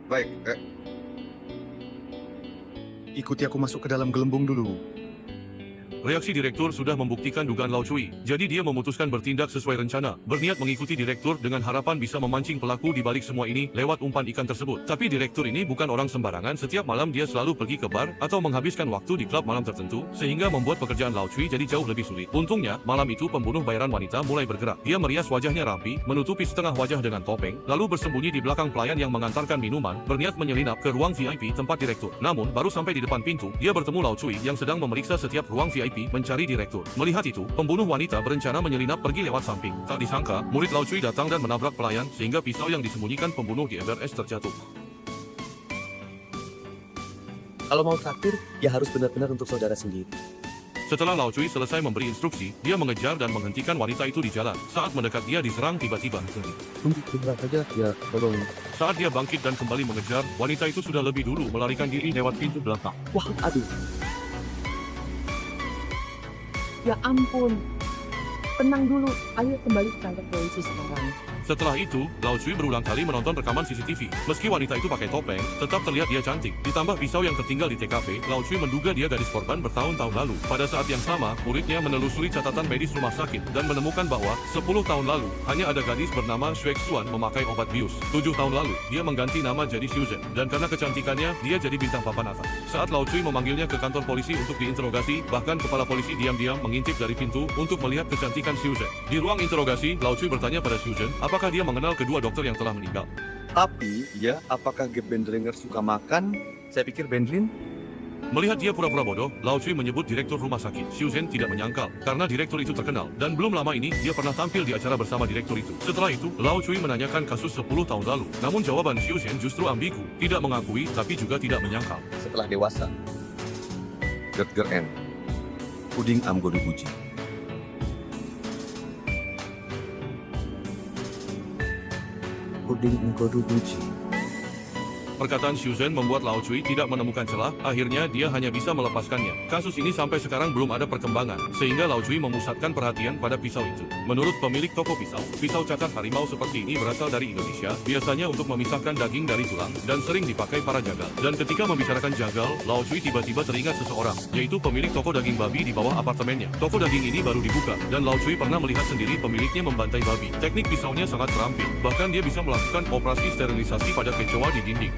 Baik, ikuti aku masuk ke dalam gelembung dulu. Reaksi direktur sudah membuktikan dugaan Lau Cui, jadi dia memutuskan bertindak sesuai rencana, berniat mengikuti direktur dengan harapan bisa memancing pelaku di balik semua ini lewat umpan ikan tersebut. Tapi direktur ini bukan orang sembarangan, setiap malam dia selalu pergi ke bar atau menghabiskan waktu di klub malam tertentu, sehingga membuat pekerjaan Lau Cui jadi jauh lebih sulit. Untungnya, malam itu pembunuh bayaran wanita mulai bergerak. Dia merias wajahnya rapi, menutupi setengah wajah dengan topeng, lalu bersembunyi di belakang pelayan yang mengantarkan minuman, berniat menyelinap ke ruang VIP tempat direktur. Namun, baru sampai di depan pintu, dia bertemu Lau Cui yang sedang memeriksa setiap ruang VIP mencari direktur. Melihat itu, pembunuh wanita berencana menyelinap pergi lewat samping. Tak disangka, murid Lau Cui datang dan menabrak pelayan sehingga pisau yang disembunyikan pembunuh di ember es terjatuh. Kalau mau traktir, ya harus benar-benar untuk saudara sendiri. Setelah Lau Cui selesai memberi instruksi, dia mengejar dan menghentikan wanita itu di jalan. Saat mendekat dia diserang tiba-tiba. Tunggu sebentar saja, ya tolong. Saat dia bangkit dan kembali mengejar, wanita itu sudah lebih dulu melarikan diri lewat pintu belakang. Wah, aduh. Ya ampun. Tenang dulu, ayo kembali ke kantor polisi sekarang. Setelah itu, Lau Cui berulang kali menonton rekaman CCTV. Meski wanita itu pakai topeng, tetap terlihat dia cantik. Ditambah pisau yang tertinggal di TKP, Lau Cui menduga dia gadis korban bertahun-tahun lalu. Pada saat yang sama, muridnya menelusuri catatan medis rumah sakit dan menemukan bahwa 10 tahun lalu, hanya ada gadis bernama Shuek Xuan memakai obat bius. 7 tahun lalu, dia mengganti nama jadi Xiuzhen, dan karena kecantikannya, dia jadi bintang papan atas. Saat Lau Cui memanggilnya ke kantor polisi untuk diinterogasi, bahkan kepala polisi diam-diam mengintip dari pintu untuk melihat kecantikan Xiuzhen. Di ruang interogasi, Lau Cui bertanya pada Xiuzhen, apakah dia mengenal kedua dokter yang telah meninggal. Tapi, ya, apakah Gap Bendlinger suka makan? Saya pikir Bendlin. Melihat dia pura-pura bodoh, Lau Cui menyebut direktur rumah sakit. Xiuzhen tidak menyangkal, karena direktur itu terkenal, dan belum lama ini, dia pernah tampil di acara bersama direktur itu. Setelah itu, Lau Cui menanyakan kasus 10 tahun lalu. Namun jawaban Xiuzhen justru ambigu, tidak mengakui, tapi juga tidak menyangkal. Setelah dewasa. Gertger N. Puding Amgodu Buji. Puding Nggodu Buji. Perkataan Xiuzhen membuat Lau Cui tidak menemukan celah, akhirnya dia hanya bisa melepaskannya. Kasus ini sampai sekarang belum ada perkembangan, sehingga Lau Cui memusatkan perhatian pada pisau itu. Menurut pemilik toko pisau cacat harimau seperti ini berasal dari Indonesia, biasanya untuk memisahkan daging dari tulang, dan sering dipakai para jagal. Dan ketika membicarakan jagal, Lau Cui tiba-tiba teringat seseorang, yaitu pemilik toko daging babi di bawah apartemennya. Toko daging ini baru dibuka, dan Lau Cui pernah melihat sendiri pemiliknya membantai babi. Teknik pisaunya sangat terampil, bahkan dia bisa melakukan operasi sterilisasi pada kecoa di dinding.